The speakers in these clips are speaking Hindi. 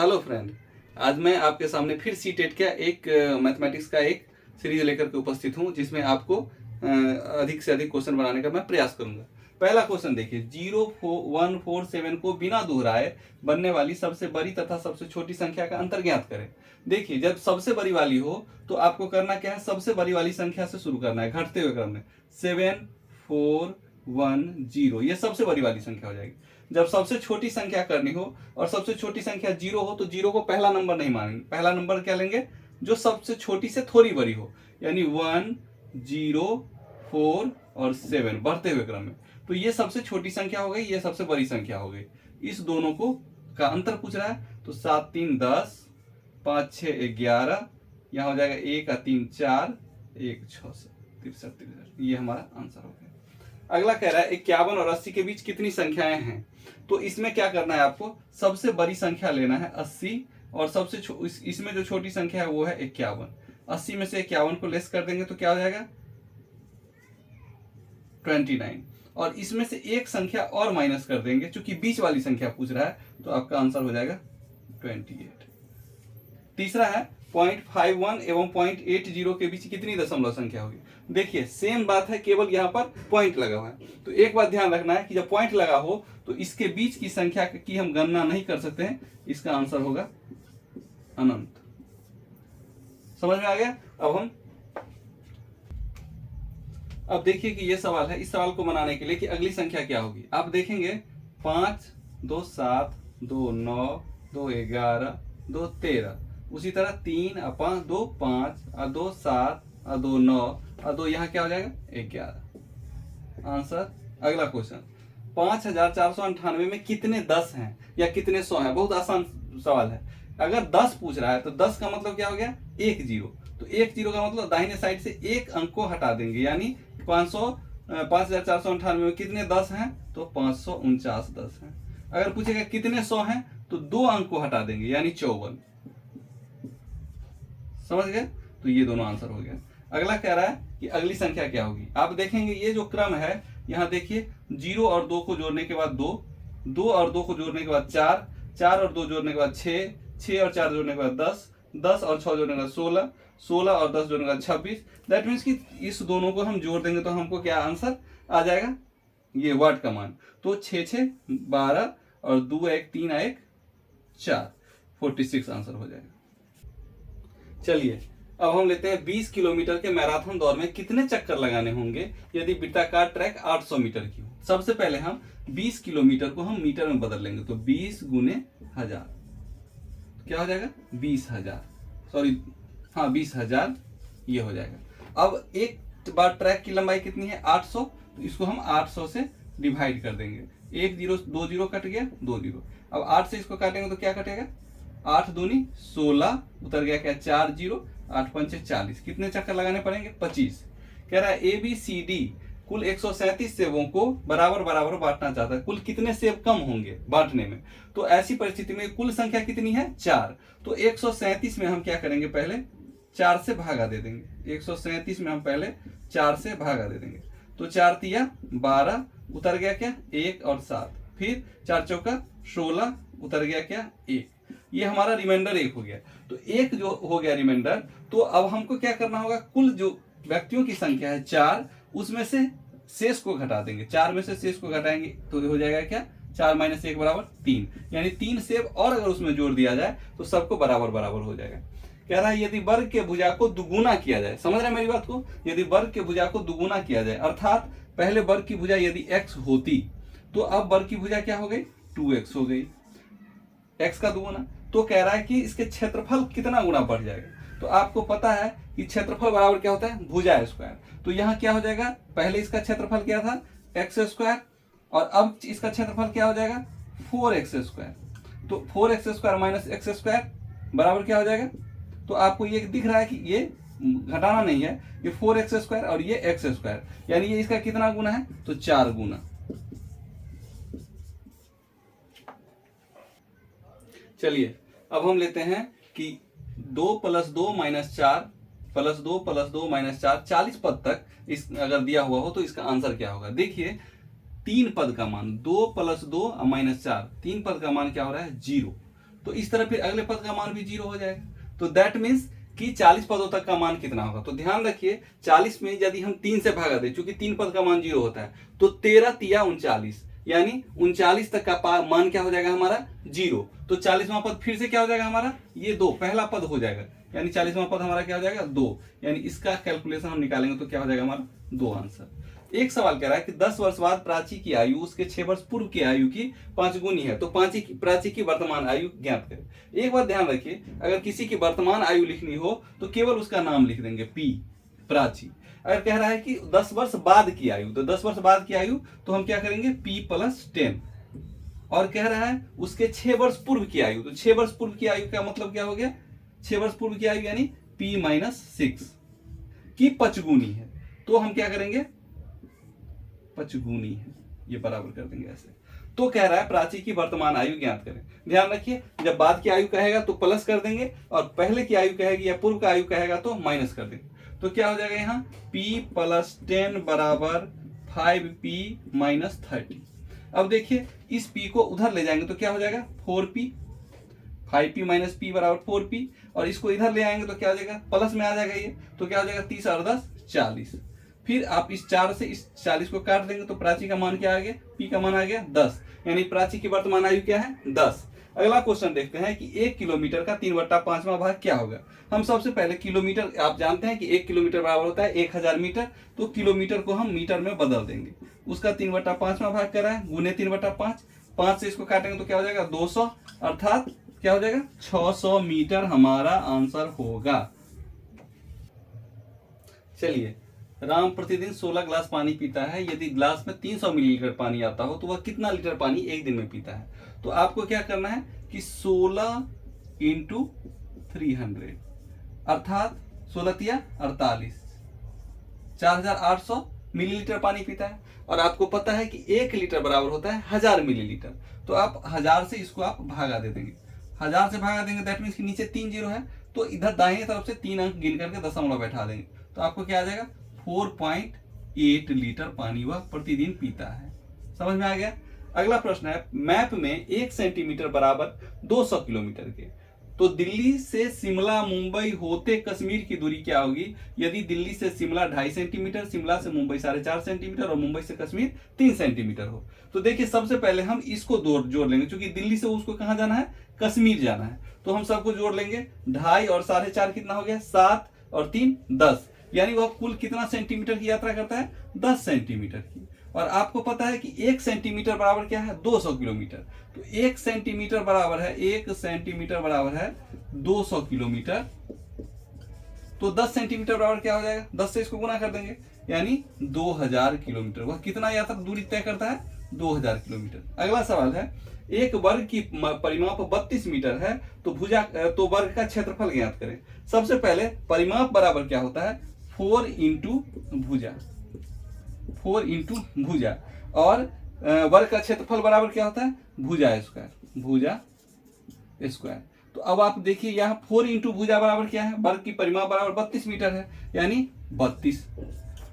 हेलो फ्रेंड, आज मैं आपके सामने फिर सी टेट का एक मैथमेटिक्स का एक सीरीज लेकर के उपस्थित हूँ, जिसमें आपको अधिक से अधिक क्वेश्चन बनाने का मैं प्रयास करूंगा। पहला क्वेश्चन देखिए, 0147 को बिना दोहराए बनने वाली सबसे बड़ी तथा सबसे छोटी संख्या का अंतर ज्ञात करें। देखिए, जब सबसे बड़ी वाली हो तो आपको करना क्या है, सबसे बड़ी वाली संख्या से शुरू करना है, घटते हुए क्रम में। 7410, ये सबसे बड़ी वाली संख्या हो जाएगी। जब सबसे छोटी संख्या करनी हो और सबसे छोटी संख्या 0 हो तो 0 को पहला नंबर नहीं मानेंगे, पहला नंबर क्या लेंगे, जो सबसे छोटी से थोड़ी बड़ी हो, यानी 1 0 4 और 7 बढ़ते हुए क्रम में। तो ये सबसे छोटी संख्या हो गई, ये सबसे बड़ी संख्या हो गई। इस दोनों को का अंतर पूछ रहा है, तो 7 3 10, 5 6 11, यहाँ हो जाएगा 1 3 4, 1 6 63, ये हमारा आंसर हो गया। अगला कह रहा है 51 और 80 के बीच कितनी संख्याएं हैं। तो इसमें क्या करना है, आपको सबसे बड़ी संख्या लेना है 80, और सबसे इसमें जो छोटी संख्या है वो है 51। 80 में से 51 को लेस कर देंगे तो क्या हो जाएगा 29, और इसमें से एक संख्या और माइनस कर देंगे, चूंकि बीच वाली संख्या पूछ रहा है, तो आपका आंसर हो जाएगा 28। तीसरा है 0.51 एवं 0.80 के बीच कितनी दशमलव संख्या होगी। देखिए सेम बात है, केवल यहाँ पर पॉइंट लगा हुआ है। तो एक बात ध्यान रखना है कि जब पॉइंट लगा हो तो इसके बीच की संख्या की हम गणना नहीं कर सकते हैं, इसका आंसर होगा अनंत। समझ में आ गया। अब देखिए कि ये सवाल है, इस सवाल को बनाने के लिए कि अगली संख्या क्या होगी। आप देखेंगे 5 2 7 2 9 2 11 2 13, उसी तरह 3 और 5 2 5 और 2 7 और 2 9 और 2 यहाँ क्या हो जाएगा 11। आंसर। अगला क्वेश्चन, 5498 में कितने 10 हैं या कितने 100 हैं। बहुत आसान सवाल है। अगर 10 पूछ रहा है तो 10 का मतलब क्या हो गया 1 0, तो 1 0 का मतलब दाहिने साइड से एक अंक को हटा देंगे, यानी 5498 में कितने 10 हैं, तो 549 10 हैं। अगर पूछेगा कितने 100 हैं तो 2 अंक को हटा देंगे, यानी 54। समझ गए। तो ये दोनों आंसर हो गया। अगला कह रहा है कि अगली संख्या क्या होगी। आप देखेंगे ये जो क्रम है, यहाँ देखिए 0 और 2 को जोड़ने के बाद 2, 2 और 2 को जोड़ने के बाद 4, 4 और 2 जोड़ने के बाद 6, 6 और 4 जोड़ने के बाद 10, 10 और 6 जोड़ने के बाद 16, 16 और 10 जोड़ने के बाद 26। दैट मीन्स कि इस दोनों को हम जोड़ देंगे तो हमको क्या आंसर आ जाएगा, ये वर्ड का मान। तो 6 6 12 और 2 1 3 1 4, 46 आंसर हो जाएगा। चलिए अब हम लेते हैं 20 किलोमीटर के मैराथन दौड़ में कितने चक्कर लगाने होंगे यदि वृत्ताकार ट्रैक 800 मीटर की हो। सबसे पहले हम 20 किलोमीटर को हम मीटर में बदल लेंगे, तो 20 गुने 1000 क्या हो जाएगा 20,000, सॉरी हाँ 20,000 ये हो जाएगा। अब एक बार ट्रैक की लंबाई कितनी है 800, तो इसको हम 800 से डिवाइड कर देंगे। 1 0 2 0 कट गया 2 0। अब 8 से इसको काटेंगे तो क्या कटेगा 8 दूनी 16, उतर गया क्या 4 0, 8 5 40। कितने चक्कर लगाने पड़ेंगे 25। कह रहा है ABCD कुल 137 सेबों को बराबर बराबर बांटना चाहता है, कुल कितने सेब कम होंगे बांटने में। तो ऐसी परिस्थिति में कुल संख्या कितनी है 4, तो 137 में हम क्या करेंगे, पहले 4 से भागा दे देंगे। 137 में हम पहले 4 से भागा दे देंगे, तो 4 तिया 12, उतर गया क्या 1 और 7, फिर 4 चौका 16, उतर गया क्या 1। ये हमारा रिमाइंडर 1 हो गया। तो 1 जो हो गया रिमाइंडर, तो अब हमको क्या करना होगा, कुल जो व्यक्तियों की संख्या है 4, उसमें से शेष को घटा देंगे। 4 में से शेष को घटाएंगे तो हो जाएगा क्या 4 - 1 बराबर 3, यानी 3 सेब और अगर उसमें जोड़ दिया जाए तो सबको बराबर बराबर हो जाएगा। कह रहा है यदि वर्ग के भुजा को दुगुना किया जाए, समझ रहे हैं मेरी बात को, यदि वर्ग के भुजा को दुगुना किया जाए, अर्थात पहले वर्ग की भुजा यदि x होती तो अब वर्ग की भुजा क्या हो गई 2x हो गई, x का दुगुना। तो कह रहा है कि इसके क्षेत्रफल कितना गुना बढ़ जाएगा। तो आपको पता है कि क्षेत्रफल बराबर क्या होता है भुजा स्क्वायर। तो यहाँ क्या हो जाएगा, पहले इसका क्षेत्रफल क्या था x² और अब इसका क्षेत्रफल क्या हो जाएगा 4x²। तो 4x² - x² बराबर क्या हो जाएगा, तो आपको ये दिख रहा है कि ये घटाना नहीं है, ये 4x² और ये x², यानी ये इसका कितना गुना है, तो 4 गुना। चलिए अब हम लेते हैं कि 2 + 2 - 4 + 2 + 2 - 4 40 पद तक इस अगर दिया हुआ हो तो इसका आंसर क्या होगा। देखिए 3 पद का मान 2 + 2 - 4, 3 पद का मान क्या हो रहा है 0। तो इस तरह फिर अगले पद का मान भी 0 हो जाएगा। तो दैट मीन्स कि 40 पदों तक का मान कितना होगा। तो ध्यान रखिए 40 में यदि हम 3 से भागा दें, चूंकि 3 पद का मान 0 होता है, तो 13 तिया 39, यानी 39 तक का मान क्या हो जाएगा हमारा 0। तो 40वां पद फिर से क्या हो जाएगा हमारा, ये 2 पहला पद हो जाएगा, यानी 40वां पद हमारा क्या हो जाएगा 2, यानी इसका कैलकुलेशन हम निकालेंगे तो क्या हो जाएगा हमारा 2 आंसर। एक सवाल कह रहा है कि 10 वर्ष बाद प्राची की आयु उसके 6 वर्ष पूर्व की आयु की 5 गुनी है, तो प्राची की वर्तमान आयु ज्ञात करें। एक बात ध्यान रखिए, अगर किसी की वर्तमान आयु लिखनी हो तो केवल उसका नाम लिख देंगे पी, प्राची। अगर कह रहा है कि 10 वर्ष बाद की आयु, तो 10 वर्ष बाद की आयु तो हम क्या करेंगे P+10। और कह रहा है उसके 6 वर्ष पूर्व की आयु, तो 6 वर्ष पूर्व की आयु का मतलब क्या हो गया, 6 वर्ष पूर्व की आयु यानी P-6 की पचगुनी है, तो हम क्या करेंगे पचगुनी है, ये बराबर कर देंगे ऐसे। तो कह रहा है प्राची की वर्तमान आयु ज्ञात करें। ध्यान रखिए जब बाद की आयु कहेगा तो प्लस कर देंगे, और पहले की आयु कहेगी या पूर्व का आयु कहेगा तो माइनस कर देंगे। तो क्या हो जाएगा यहाँ P+10 बराबर 5P-30। अब देखिए इस P को उधर ले जाएंगे तो क्या हो जाएगा 4P, 5P - P बराबर 4P, और इसको इधर ले आएंगे तो क्या हो जाएगा प्लस में आ जाएगा ये, तो क्या हो जाएगा 30 और 10 40। फिर आप इस 4 से इस 40 को काट देंगे तो प्राची का मान क्या आ गया, P का मान आ गया 10, यानी प्राची की वर्तमान आयु क्या है 10। अगला क्वेश्चन देखते हैं कि 1 किलोमीटर का 3/5वां भाग क्या होगा। हम सबसे पहले किलोमीटर, आप जानते हैं कि 1 किलोमीटर बराबर होता है 1000 मीटर, तो किलोमीटर को हम मीटर में बदल देंगे। उसका 3/5वां भाग कर रहा है, गुने 3/5, 5 से इसको काटेंगे तो क्या हो जाएगा 200, अर्थात क्या हो जाएगा 600 मीटर हमारा आंसर होगा। चलिए, राम प्रतिदिन 16 गिलास पानी पीता है, यदि गिलास में 300 मिलीलीटर पानी आता हो तो वह कितना लीटर पानी एक दिन में पीता है। तो आपको क्या करना है कि 16 × 300 अर्थात 16 तिया 48, 4800 मिलीलीटर पानी पीता है। और आपको पता है कि 1 लीटर बराबर होता है 1000 मिलीलीटर, तो आप 1000 से इसको आप भागा दे देंगे, 1000 से भागा देंगे, दैट मीन्स कि नीचे 3 जीरो है, तो इधर दाहिनी तरफ से 3 अंक गिन करके दशमलव बैठा देंगे, तो आपको क्या आ जाएगा 4.8 लीटर पानी वह प्रतिदिन पीता है। समझ में आ गया। अगला प्रश्न है, मैप में 1 सेंटीमीटर बराबर 200 किलोमीटर के, तो दिल्ली से शिमला मुंबई होते कश्मीर की दूरी क्या होगी यदि दिल्ली से शिमला 2.5 सेंटीमीटर, शिमला से मुंबई 4.5 सेंटीमीटर और मुंबई से कश्मीर 3 सेंटीमीटर हो। तो देखिए सबसे पहले हम इसको जोड़ लेंगे, क्योंकि दिल्ली से उसको कहाँ जाना है, कश्मीर जाना है, तो हम सबको जोड़ लेंगे। 2.5 और 4.5 कितना हो गया 7 और 3 10, यानी वह कुल कितना सेंटीमीटर की यात्रा करता है 10 सेंटीमीटर की। और आपको पता है कि 1 सेंटीमीटर बराबर क्या है 200 किलोमीटर, तो 1 सेंटीमीटर बराबर है 1 सेंटीमीटर बराबर है 200 किलोमीटर, तो 10 सेंटीमीटर बराबर क्या हो जाएगा 10 से इसको गुना कर देंगे, यानी 2000 किलोमीटर। वह कितना यात्रा दूरी तय करता है 2000 किलोमीटर। अगला सवाल है, एक वर्ग की परिमाप 32 मीटर है, तो वर्ग का क्षेत्रफल ज्ञात करें। सबसे पहले परिमाप बराबर क्या होता है 4 × भुजा, 4 × भुजा, और वर्ग का क्षेत्रफल बराबर क्या होता है भुजा स्क्वायर, भुजा स्क्वायर। तो अब आप देखिए यहाँ 4 × भुजा बराबर क्या है, वर्ग की परिमाप बराबर 32 मीटर है, यानी 32।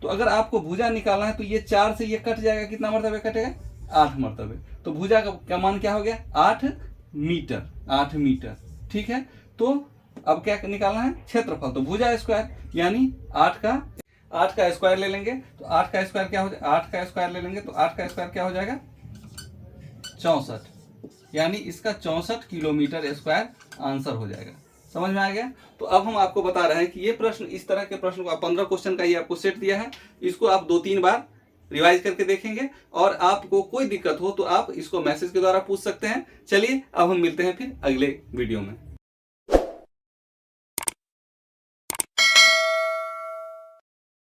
तो अगर आपको भुजा निकालना है तो ये 4 से ये कट जाएगा, कितना मरतबे कटेगा 8 मरतबे, तो भुजा का मान क्या हो गया 8 मीटर, 8 मीटर। ठीक है, तो अब क्या निकालना है क्षेत्रफल, तो भुजा स्क्वायर, यानी 8 का स्क्वायर ले लेंगे, तो 8 का स्क्वायर क्या हो जाएगा 8 का स्क्वायर ले लेंगे तो 8 का स्क्वायर क्या हो जाएगा 64, यानी इसका 64 किलोमीटर स्क्वायर आंसर हो जाएगा। समझ में आ गया। तो अब हम आपको बता रहे हैं कि ये प्रश्न, इस तरह के प्रश्न को 15 क्वेश्चन का ही आपको सेट दिया है, इसको आप 2-3 बार रिवाइज करके देखेंगे, और आपको कोई दिक्कत हो तो आप इसको मैसेज के द्वारा पूछ सकते हैं। चलिए अब हम मिलते हैं फिर अगले वीडियो में।